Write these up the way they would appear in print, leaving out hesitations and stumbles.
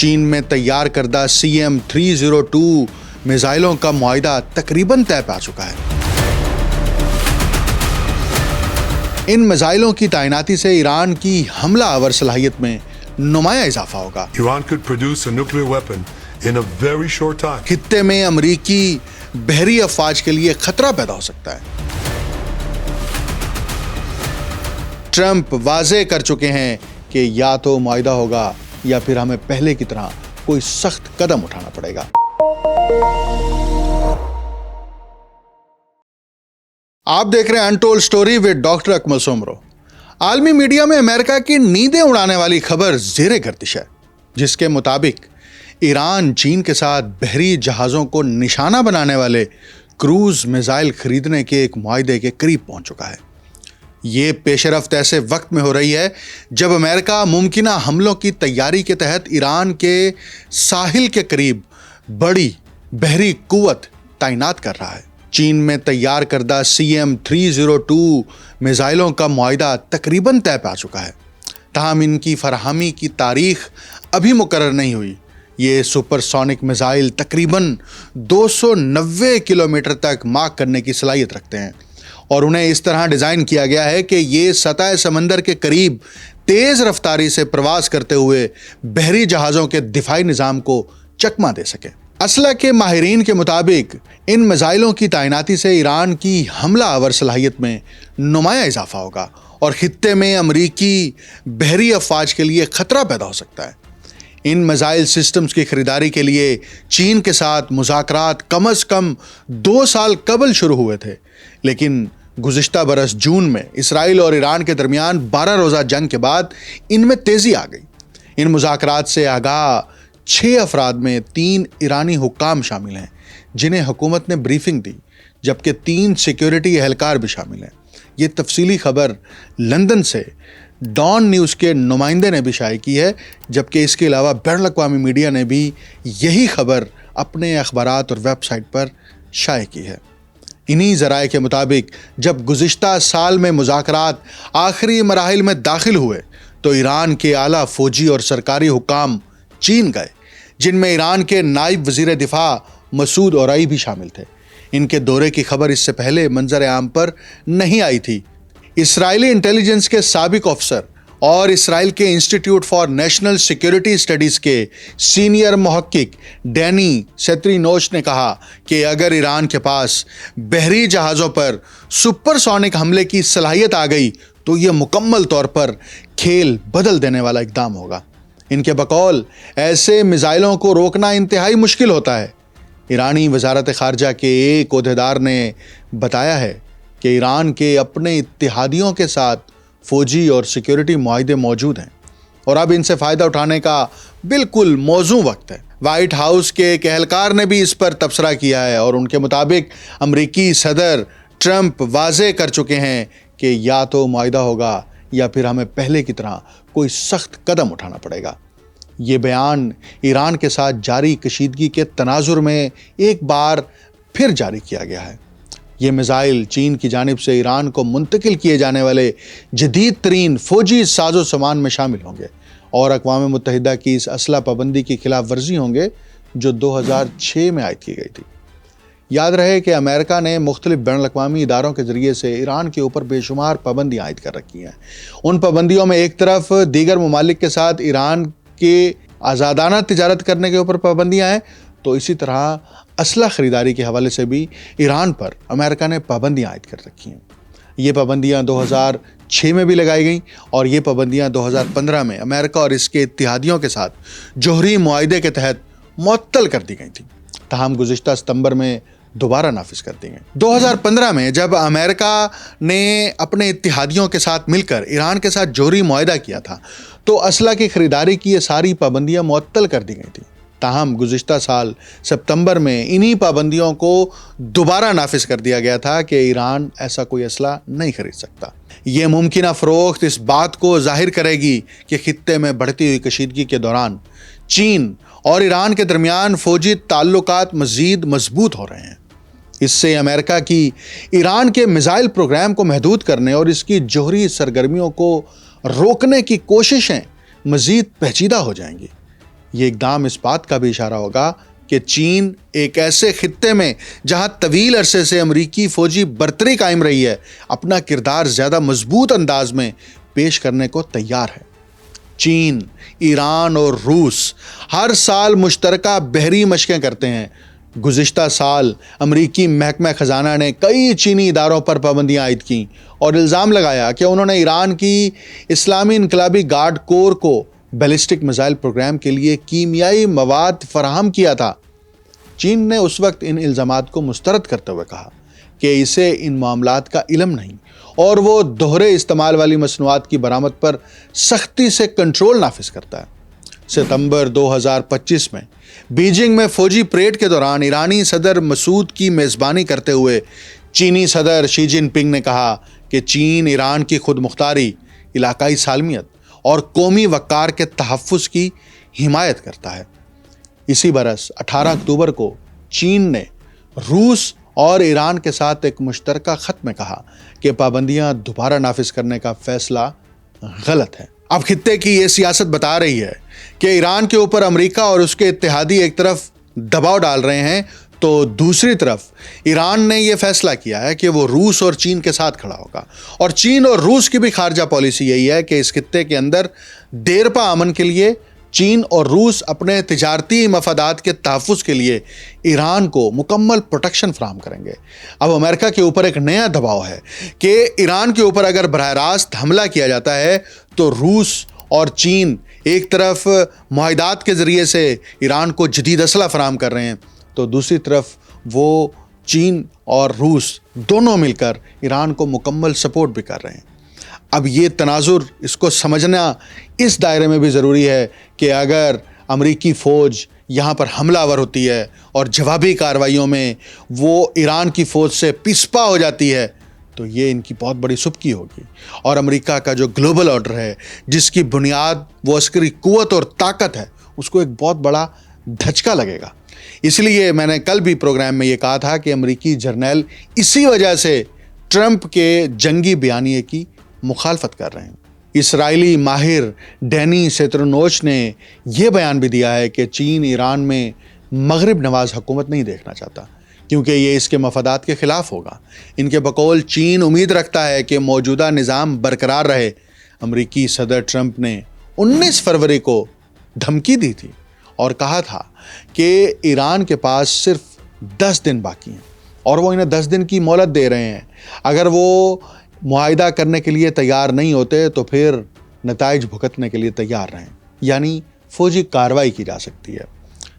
چین میں تیار کردہ CM-302 میزائلوں کا معاہدہ تقریباً طے پا چکا ہے۔ ان میزائلوں کی تعیناتی سے ایران کی حملہ آور صلاحیت میں نمایاں اضافہ ہوگا۔ Iran could produce a nuclear weapon in a very short time. خطے میں امریکی بحری افواج کے لیے خطرہ پیدا ہو سکتا ہے۔ ٹرمپ واضح کر چکے ہیں کہ یا تو معاہدہ ہوگا یا پھر ہمیں پہلے کی طرح کوئی سخت قدم اٹھانا پڑے گا۔ آپ دیکھ رہے ہیں انٹولڈ سٹوری ود ڈاکٹر اکمل سومرو۔ عالمی میڈیا میں امریکہ کی نیندیں اڑانے والی خبر زیر گردش ہے، جس کے مطابق ایران چین کے ساتھ بحری جہازوں کو نشانہ بنانے والے کروز میزائل خریدنے کے ایک معاہدے کے قریب پہنچ چکا ہے۔ یہ پیش رفت ایسے وقت میں ہو رہی ہے جب امریکہ ممکنہ حملوں کی تیاری کے تحت ایران کے ساحل کے قریب بڑی بحری قوت تعینات کر رہا ہے۔ چین میں تیار کردہ CM-302 میزائلوں کا معاہدہ تقریباً طے پا چکا ہے، تاہم ان کی فراہمی کی تاریخ ابھی مقرر نہیں ہوئی۔ یہ سپر سونک میزائل تقریباً 290 کلومیٹر تک مارک کرنے کی صلاحیت رکھتے ہیں اور انہیں اس طرح ڈیزائن کیا گیا ہے کہ یہ سطح سمندر کے قریب تیز رفتاری سے پرواز کرتے ہوئے بحری جہازوں کے دفاعی نظام کو چکمہ دے سکیں۔ اسلحہ کے ماہرین کے مطابق ان میزائلوں کی تعیناتی سے ایران کی حملہ آور صلاحیت میں نمایاں اضافہ ہوگا اور خطے میں امریکی بحری افواج کے لیے خطرہ پیدا ہو سکتا ہے۔ ان میزائل سسٹمز کی خریداری کے لیے چین کے ساتھ مذاکرات کم از کم 2 سال قبل شروع ہوئے تھے، لیکن گزشتہ برس جون میں اسرائیل اور ایران کے درمیان 12 روزہ جنگ کے بعد ان میں تیزی آ گئی۔ ان مذاکرات سے آگاہ 6 افراد میں 3 ایرانی حکام شامل ہیں جنہیں حکومت نے بریفنگ دی، جبکہ 3 سیکیورٹی اہلکار بھی شامل ہیں۔ یہ تفصیلی خبر لندن سے ڈان نیوز کے نمائندے نے بھی شائع کی ہے، جبکہ اس کے علاوہ بین الاقوامی میڈیا نے بھی یہی خبر اپنے اخبارات اور ویب سائٹ پر شائع کی ہے۔ انہی ذرائع کے مطابق جب گزشتہ سال میں مذاکرات آخری مراحل میں داخل ہوئے تو ایران کے اعلیٰ فوجی اور سرکاری حکام چین گئے، جن میں ایران کے نائب وزیر دفاع مسعود اورائی بھی شامل تھے۔ ان کے دورے کی خبر اس سے پہلے منظر عام پر نہیں آئی تھی۔ اسرائیلی انٹیلیجنس کے سابق افسر اور اسرائیل کے institute for national security studies کے سینئر محقق ڈینی سترینوچ نے کہا کہ اگر ایران کے پاس بحری جہازوں پر سپر سونک حملے کی صلاحیت آ گئی تو یہ مکمل طور پر کھیل بدل دینے والا اقدام ہوگا۔ ان کے بقول ایسے میزائلوں کو روکنا انتہائی مشکل ہوتا ہے۔ ایرانی وزارت خارجہ کے ایک عہدیدار نے بتایا ہے کہ ایران کے اپنے اتحادیوں کے ساتھ فوجی اور سیکیورٹی معاہدے موجود ہیں اور اب ان سے فائدہ اٹھانے کا بالکل موزوں وقت ہے۔ وائٹ ہاؤس کے ایک اہلکار نے بھی اس پر تبصرہ کیا ہے اور ان کے مطابق امریکی صدر ٹرمپ واضح کر چکے ہیں کہ یا تو معاہدہ ہوگا یا پھر ہمیں پہلے کی طرح کوئی سخت قدم اٹھانا پڑے گا۔ یہ بیان ایران کے ساتھ جاری کشیدگی کے تناظر میں ایک بار پھر جاری کیا گیا ہے۔ یہ میزائل چین کی جانب سے ایران کو منتقل کیے جانے والے جدید ترین فوجی ساز و سامان میں شامل ہوں گے اور اقوام متحدہ کی اس اسلحہ پابندی کی خلاف ورزی ہوں گے جو 2006 میں عائد کی گئی تھی۔ یاد رہے کہ امریکہ نے مختلف بین الاقوامی اداروں کے ذریعے سے ایران کے اوپر بے شمار پابندیاں عائد کر رکھی ہیں۔ ان پابندیوں میں ایک طرف دیگر ممالک کے ساتھ ایران کے آزادانہ تجارت کرنے کے اوپر پابندیاں ہیں، تو اسی طرح اسلحہ خریداری کے حوالے سے بھی ایران پر امریکہ نے پابندیاں عائد کر رکھی ہیں۔ یہ پابندیاں 2006 میں بھی لگائی گئیں اور یہ پابندیاں 2015 میں امریکہ اور اس کے اتحادیوں کے ساتھ جوہری معاہدے کے تحت معطل کر دی گئی تھیں، تاہم گزشتہ ستمبر میں دوبارہ نافذ کر دی گئیں۔ 2015 میں جب امریکہ نے اپنے اتحادیوں کے ساتھ مل کر ایران کے ساتھ جوہری معاہدہ کیا تھا تو اسلحہ کی خریداری کی یہ ساری پابندیاں معطل کر دی گئی تھیں، تاہم گزشتہ سال ستمبر میں انہی پابندیوں کو دوبارہ نافذ کر دیا گیا تھا کہ ایران ایسا کوئی اسلحہ نہیں خرید سکتا۔ یہ ممکنہ فروخت اس بات کو ظاہر کرے گی کہ خطے میں بڑھتی ہوئی کشیدگی کے دوران چین اور ایران کے درمیان فوجی تعلقات مزید مضبوط ہو رہے ہیں۔ اس سے امریکہ کی ایران کے میزائل پروگرام کو محدود کرنے اور اس کی جوہری سرگرمیوں کو روکنے کی کوششیں مزید پیچیدہ ہو جائیں گی۔ یہ اقدام اس بات کا بھی اشارہ ہوگا کہ چین ایک ایسے خطے میں جہاں طویل عرصے سے امریکی فوجی برتری قائم رہی ہے، اپنا کردار زیادہ مضبوط انداز میں پیش کرنے کو تیار ہے۔ چین، ایران اور روس ہر سال مشترکہ بحری مشقیں کرتے ہیں۔ گزشتہ سال امریکی محکمہ خزانہ نے کئی چینی اداروں پر پابندیاں عائد کیں اور الزام لگایا کہ انہوں نے ایران کی اسلامی انقلابی گارڈ کور کو بیلسٹک میزائل پروگرام کے لیے کیمیائی مواد فراہم کیا تھا۔ چین نے اس وقت ان الزامات کو مسترد کرتے ہوئے کہا کہ اسے ان معاملات کا علم نہیں اور وہ دوہرے استعمال والی مصنوعات کی برآمد پر سختی سے کنٹرول نافذ کرتا ہے۔ ستمبر 2025 میں بیجنگ میں فوجی پریڈ کے دوران ایرانی صدر مسعود کی میزبانی کرتے ہوئے چینی صدر شی جن پنگ نے کہا کہ چین ایران کی خود مختاری، علاقائی سالمیت اور قومی وقار کے تحفظ کی حمایت کرتا ہے۔ اسی برس 18 اکتوبر کو چین نے روس اور ایران کے ساتھ ایک مشترکہ خط میں کہا کہ پابندیاں دوبارہ نافذ کرنے کا فیصلہ غلط ہے۔ اب خطے کی یہ سیاست بتا رہی ہے کہ ایران کے اوپر امریکہ اور اس کے اتحادی ایک طرف دباؤ ڈال رہے ہیں تو دوسری طرف ایران نے یہ فیصلہ کیا ہے کہ وہ روس اور چین کے ساتھ کھڑا ہوگا، اور چین اور روس کی بھی خارجہ پالیسی یہی ہے کہ اس خطے کے اندر دیرپا امن کے لیے چین اور روس اپنے تجارتی مفادات کے تحفظ کے لیے ایران کو مکمل پروٹیکشن فراہم کریں گے۔ اب امریکہ کے اوپر ایک نیا دباؤ ہے کہ ایران کے اوپر اگر براہ راست حملہ کیا جاتا ہے تو روس اور چین ایک طرف معاہدات کے ذریعے سے ایران کو جدید اسلحہ فراہم کر رہے ہیں، تو دوسری طرف وہ چین اور روس دونوں مل کر ایران کو مکمل سپورٹ بھی کر رہے ہیں۔ اب یہ تناظر، اس کو سمجھنا اس دائرے میں بھی ضروری ہے کہ اگر امریکی فوج یہاں پر حملہ آور ہوتی ہے اور جوابی کارروائیوں میں وہ ایران کی فوج سے پسپا ہو جاتی ہے تو یہ ان کی بہت بڑی سبکی ہوگی، اور امریکہ کا جو گلوبل آرڈر ہے جس کی بنیاد وہ عسکری قوت اور طاقت ہے، اس کو ایک بہت بڑا دھچکا لگے گا۔ اس لیے میں نے کل بھی پروگرام میں یہ کہا تھا کہ امریکی جرنیل اسی وجہ سے ٹرمپ کے جنگی بیانیے کی مخالفت کر رہے ہیں۔ اسرائیلی ماہر ڈینی سیترونوچ نے یہ بیان بھی دیا ہے کہ چین ایران میں مغرب نواز حکومت نہیں دیکھنا چاہتا کیونکہ یہ اس کے مفادات کے خلاف ہوگا۔ ان کے بقول چین امید رکھتا ہے کہ موجودہ نظام برقرار رہے۔ امریکی صدر ٹرمپ نے 19 فروری کو دھمکی دی تھی اور کہا تھا کہ ایران کے پاس صرف 10 دن باقی ہیں اور وہ انہیں 10 دن کی مہلت دے رہے ہیں۔ اگر وہ معاہدہ کرنے کے لیے تیار نہیں ہوتے تو پھر نتائج بھگتنے کے لیے تیار رہیں، یعنی فوجی کارروائی کی جا سکتی ہے۔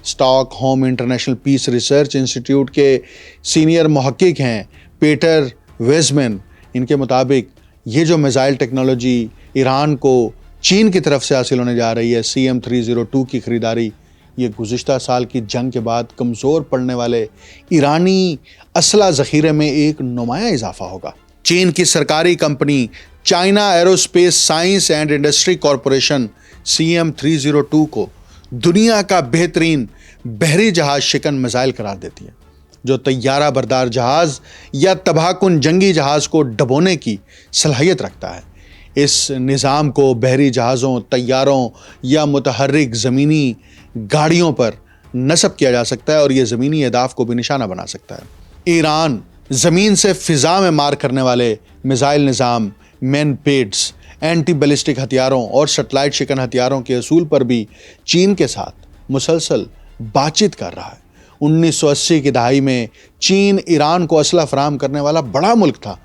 Stock home international peace research institute کے سینئر محقق ہیں پیٹر ویزمن، ان کے مطابق یہ جو میزائل ٹیکنالوجی ایران کو چین کی طرف سے حاصل ہونے جا رہی ہے، CM-302 کی خریداری، یہ گزشتہ سال کی جنگ کے بعد کمزور پڑنے والے ایرانی اسلحہ ذخیرے میں ایک نمایاں اضافہ ہوگا۔ چین کی سرکاری company China aerospace science and industry corporation CM-302 کو دنیا کا بہترین بحری جہاز شکن میزائل قرار دیتی ہے، جو طیارہ بردار جہاز یا تباہ کن جنگی جہاز کو ڈبونے کی صلاحیت رکھتا ہے۔ اس نظام کو بحری جہازوں، طیاروں یا متحرک زمینی گاڑیوں پر نصب کیا جا سکتا ہے اور یہ زمینی اہداف کو بھی نشانہ بنا سکتا ہے۔ ایران زمین سے فضا میں مار کرنے والے میزائل نظام، مین پیڈز، اینٹی بیلسٹک ہتھیاروں اور سیٹلائٹ شکن ہتھیاروں کے اصول پر بھی چین کے ساتھ مسلسل بات چیت کر رہا ہے۔ 1980 کی دہائی میں چین ایران کو اسلحہ فراہم کرنے والا بڑا ملک تھا،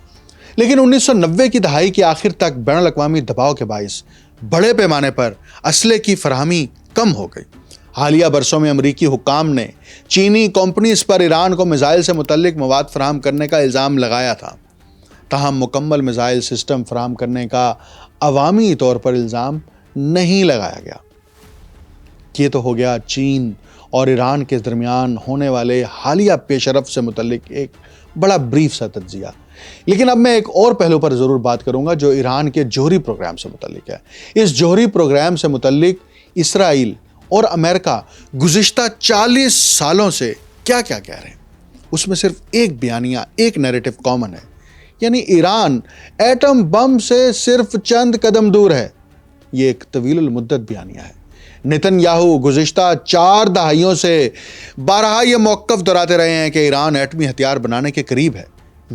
لیکن 1990 کی دہائی کے آخر تک بین الاقوامی دباؤ کے باعث بڑے پیمانے پر اسلحے کی فراہمی کم ہو گئی۔ حالیہ برسوں میں امریکی حکام نے چینی کمپنیز پر ایران کو میزائل سے متعلق مواد فراہم کرنے کا الزام لگایا تھا، تاہم مکمل میزائل سسٹم فراہم کرنے کا عوامی طور پر الزام نہیں لگایا گیا۔ یہ تو ہو گیا چین اور ایران کے درمیان ہونے والے حالیہ پیش رفت سے متعلق ایک بڑا بریف سا تجزیہ، لیکن اب میں ایک اور پہلو پر ضرور بات کروں گا جو ایران کے جوہری پروگرام سے متعلق ہے۔ اس جوہری پروگرام سے متعلق اسرائیل اور امریکہ گزشتہ 40 سالوں سے کیا کہہ رہے ہیں، اس میں صرف ایک بیانیہ، ایک نیریٹو کامن ہے، یعنی ایران ایٹم بم سے صرف چند قدم دور ہے۔ یہ ایک طویل المدت بیانیہ ہے، نتن یاہو گزشتہ 4 دہائیوں سے بارہا یہ موقف دہراتے رہے ہیں کہ ایران ایٹمی ہتھیار بنانے کے قریب ہے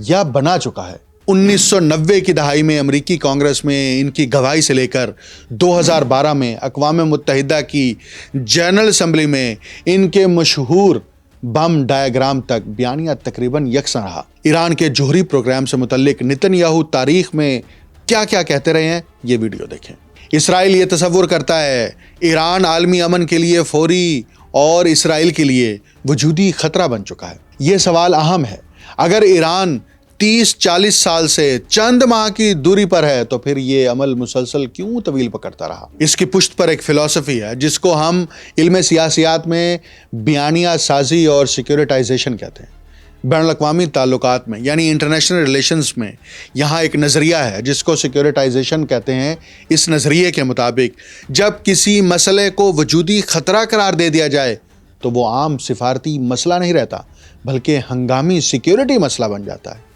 یا بنا چکا ہے۔ 1990 کی دہائی میں امریکی کانگریس میں ان کی گواہی سے لے کر 2012 میں اقوام متحدہ کی جنرل اسمبلی میں ان کے مشہور بم ڈائیگرام تک بیانیہ تقریباً یکساں رہا۔ ایران کے جوہری پروگرام سے متعلق نتن یاہو تاریخ میں کیا کیا کہتے رہے ہیں، یہ ویڈیو دیکھیں۔ اسرائیل یہ تصور کرتا ہے ایران عالمی امن کے لیے فوری اور اسرائیل کے لیے وجودی خطرہ بن چکا ہے۔ یہ سوال اہم ہے، اگر ایران 30-40 سال سے چند ماہ کی دوری پر ہے تو پھر یہ عمل مسلسل کیوں طویل پکڑتا رہا؟ اس کی پشت پر ایک فلسفی ہے جس کو ہم علم سیاسیات میں بیانیہ سازی اور سیکیورٹائزیشن کہتے ہیں۔ بین الاقوامی تعلقات میں یعنی انٹرنیشنل ریلیشنز میں یہاں ایک نظریہ ہے جس کو سیکیورٹائزیشن کہتے ہیں۔ اس نظریے کے مطابق جب کسی مسئلے کو وجودی خطرہ قرار دے دیا جائے تو وہ عام سفارتی مسئلہ نہیں رہتا بلکہ ہنگامی سیکیورٹی مسئلہ بن جاتا ہے۔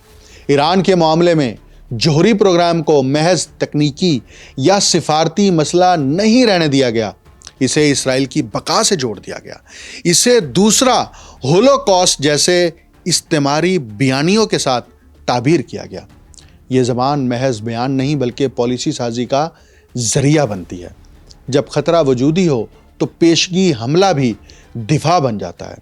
ایران کے معاملے میں جوہری پروگرام کو محض تکنیکی یا سفارتی مسئلہ نہیں رہنے دیا گیا، اسے اسرائیل کی بقا سے جوڑ دیا گیا۔ اسے دوسرا ہولوکاسٹ جیسے استعماری بیانیوں کے ساتھ تعبیر کیا گیا۔ یہ زبان محض بیان نہیں بلکہ پالیسی سازی کا ذریعہ بنتی ہے۔ جب خطرہ وجودی ہو تو پیشگی حملہ بھی دفاع بن جاتا ہے۔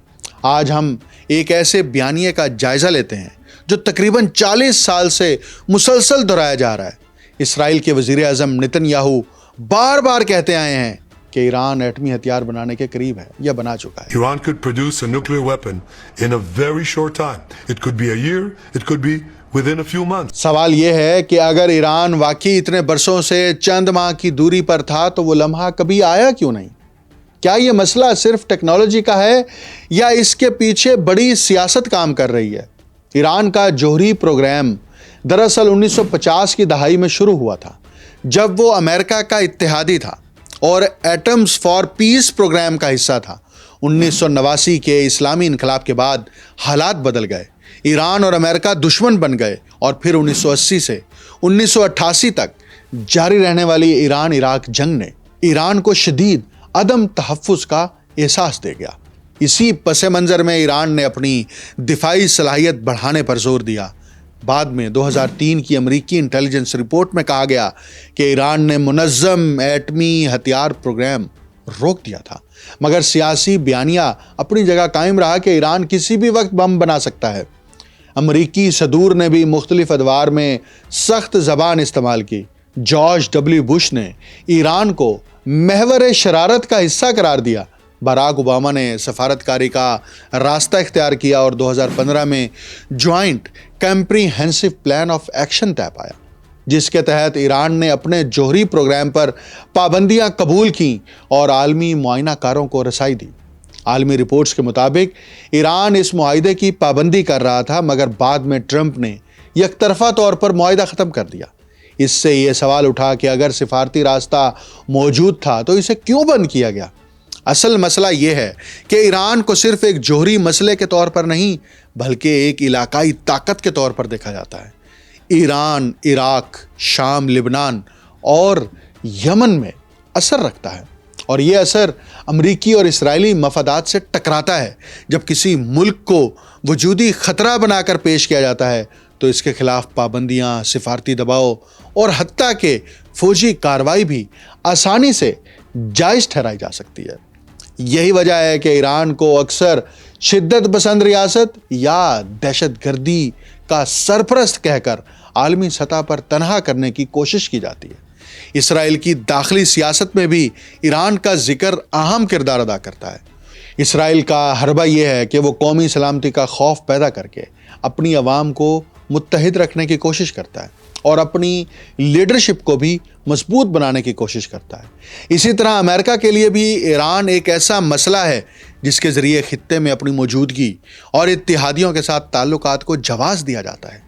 آج ہم ایک ایسے بیانیے کا جائزہ لیتے ہیں جو تقریباً 40 سال سے مسلسل دہرایا جا رہا ہے۔ اسرائیل کے وزیر اعظم نتن یاہو بار بار کہتے آئے ہیں کہ ایران ایٹمی ہتھیار بنانے کے قریب ہے یا بنا چکا ہے۔ Iran could produce a nuclear weapon in a very short time. It could be a year, it could be within a few months. سوال یہ ہے کہ اگر ایران واقعی اتنے برسوں سے چند ماہ کی دوری پر تھا تو وہ لمحہ کبھی آیا کیوں نہیں؟ کیا یہ مسئلہ صرف ٹیکنالوجی کا ہے یا اس کے پیچھے بڑی سیاست کام کر رہی ہے؟ ایران کا جوہری پروگرام دراصل 1950 کی دہائی میں شروع ہوا تھا جب وہ امریکہ کا اتحادی تھا اور ایٹمز فار پیس پروگرام کا حصہ تھا۔ 1989 کے اسلامی انقلاب کے بعد حالات بدل گئے، ایران اور امریکہ دشمن بن گئے اور پھر 1980 سے 1988 تک جاری رہنے والی ایران عراق جنگ نے ایران کو شدید عدم تحفظ کا احساس دے گیا۔ اسی پس منظر میں ایران نے اپنی دفاعی صلاحیت بڑھانے پر زور دیا۔ بعد میں 2003 کی امریکی انٹیلیجنس رپورٹ میں کہا گیا کہ ایران نے منظم ایٹمی ہتھیار پروگرام روک دیا تھا، مگر سیاسی بیانیہ اپنی جگہ قائم رہا کہ ایران کسی بھی وقت بم بنا سکتا ہے۔ امریکی صدور نے بھی مختلف ادوار میں سخت زبان استعمال کی۔ جارج ڈبلیو بش نے ایران کو محور شرارت کا حصہ قرار دیا۔ باراک اوباما نے سفارتکاری کا راستہ اختیار کیا اور 2015 میں joint comprehensive plan of action طے پایا، جس کے تحت ایران نے اپنے جوہری پروگرام پر پابندیاں قبول کیں اور عالمی معائنہ کاروں کو رسائی دی۔ عالمی رپورٹس کے مطابق ایران اس معاہدے کی پابندی کر رہا تھا، مگر بعد میں ٹرمپ نے یک طرفہ طور پر معاہدہ ختم کر دیا۔ اس سے یہ سوال اٹھا کہ اگر سفارتی راستہ موجود تھا تو اسے کیوں بند کیا گیا؟ اصل مسئلہ یہ ہے کہ ایران کو صرف ایک جوہری مسئلے کے طور پر نہیں بلکہ ایک علاقائی طاقت کے طور پر دیکھا جاتا ہے۔ ایران عراق، شام، لبنان اور یمن میں اثر رکھتا ہے اور یہ اثر امریکی اور اسرائیلی مفادات سے ٹکراتا ہے۔ جب کسی ملک کو وجودی خطرہ بنا کر پیش کیا جاتا ہے تو اس کے خلاف پابندیاں، سفارتی دباؤ اور حتیٰ کہ فوجی کارروائی بھی آسانی سے جائز ٹھہرائی جا سکتی ہے۔ یہی وجہ ہے کہ ایران کو اکثر شدت پسند ریاست یا دہشت گردی کا سرپرست کہہ کر عالمی سطح پر تنہا کرنے کی کوشش کی جاتی ہے۔ اسرائیل کی داخلی سیاست میں بھی ایران کا ذکر اہم کردار ادا کرتا ہے۔ اسرائیل کا حربہ یہ ہے کہ وہ قومی سلامتی کا خوف پیدا کر کے اپنی عوام کو متحد رکھنے کی کوشش کرتا ہے اور اپنی لیڈرشپ کو بھی مضبوط بنانے کی کوشش کرتا ہے۔ اسی طرح امریکہ کے لیے بھی ایران ایک ایسا مسئلہ ہے جس کے ذریعے خطے میں اپنی موجودگی اور اتحادیوں کے ساتھ تعلقات کو جواز دیا جاتا ہے۔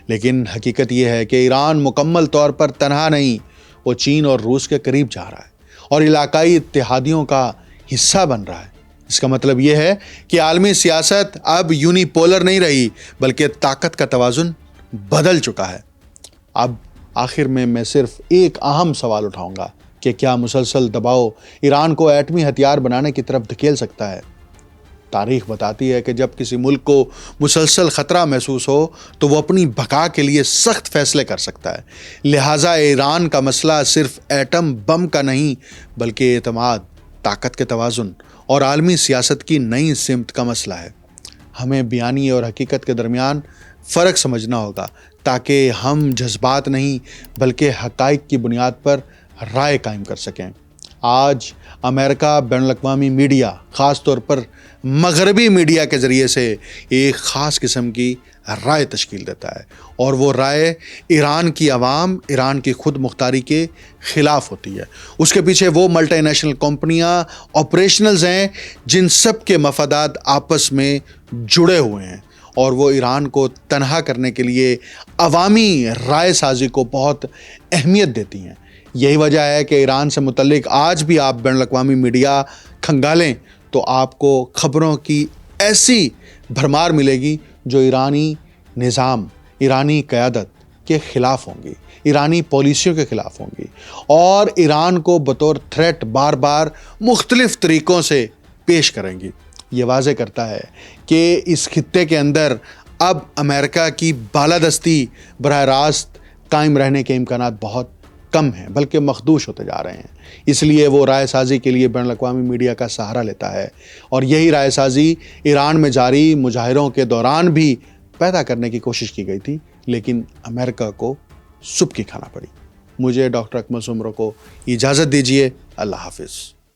لیکن حقیقت یہ ہے کہ ایران مکمل طور پر تنہا نہیں، وہ چین اور روس کے قریب جا رہا ہے اور علاقائی اتحادیوں کا حصہ بن رہا ہے۔ اس کا مطلب یہ ہے کہ عالمی سیاست اب یونی پولر نہیں رہی بلکہ طاقت کا توازن بدل چکا ہے۔ اب آخر میں صرف ایک اہم سوال اٹھاؤں گا کہ کیا مسلسل دباؤ ایران کو ایٹمی ہتھیار بنانے کی طرف دھکیل سکتا ہے؟ تاریخ بتاتی ہے کہ جب کسی ملک کو مسلسل خطرہ محسوس ہو تو وہ اپنی بقا کے لیے سخت فیصلے کر سکتا ہے۔ لہٰذا ایران کا مسئلہ صرف ایٹم بم کا نہیں بلکہ اعتماد، طاقت کے توازن اور عالمی سیاست کی نئی سمت کا مسئلہ ہے۔ ہمیں بیانی اور حقیقت کے درمیان فرق سمجھنا ہوگا تاکہ ہم جذبات نہیں بلکہ حقائق کی بنیاد پر رائے قائم کر سکیں۔ آج امریکہ بین الاقوامی میڈیا، خاص طور پر مغربی میڈیا کے ذریعے سے ایک خاص قسم کی رائے تشکیل دیتا ہے، اور وہ رائے ایران کی عوام، ایران کی خود مختاری کے خلاف ہوتی ہے۔ اس کے پیچھے وہ ملٹی نیشنل کمپنیاں، آپریشنلز ہیں جن سب کے مفادات آپس میں جڑے ہوئے ہیں، اور وہ ایران کو تنہا کرنے کے لیے عوامی رائے سازی کو بہت اہمیت دیتی ہیں۔ یہی وجہ ہے کہ ایران سے متعلق آج بھی آپ بین الاقوامی میڈیا کھنگالیں تو آپ کو خبروں کی ایسی بھرمار ملے گی جو ایرانی نظام، ایرانی قیادت کے خلاف ہوں گی، ایرانی پالیسیوں کے خلاف ہوں گی، اور ایران کو بطور تھریٹ بار بار مختلف طریقوں سے پیش کریں گی۔ یہ واضح کرتا ہے کہ اس خطے کے اندر اب امریکہ کی بالادستی براہ راست قائم رہنے کے امکانات بہت کم ہیں، بلکہ مخدوش ہوتے جا رہے ہیں۔ اس لیے وہ رائے سازی کے لیے بین الاقوامی میڈیا کا سہارا لیتا ہے، اور یہی رائے سازی ایران میں جاری مظاہروں کے دوران بھی پیدا کرنے کی کوشش کی گئی تھی، لیکن امریکہ کو سبکی کھانا پڑی۔ مجھے ڈاکٹر اکمل سومرو کو اجازت دیجیے۔ اللہ حافظ۔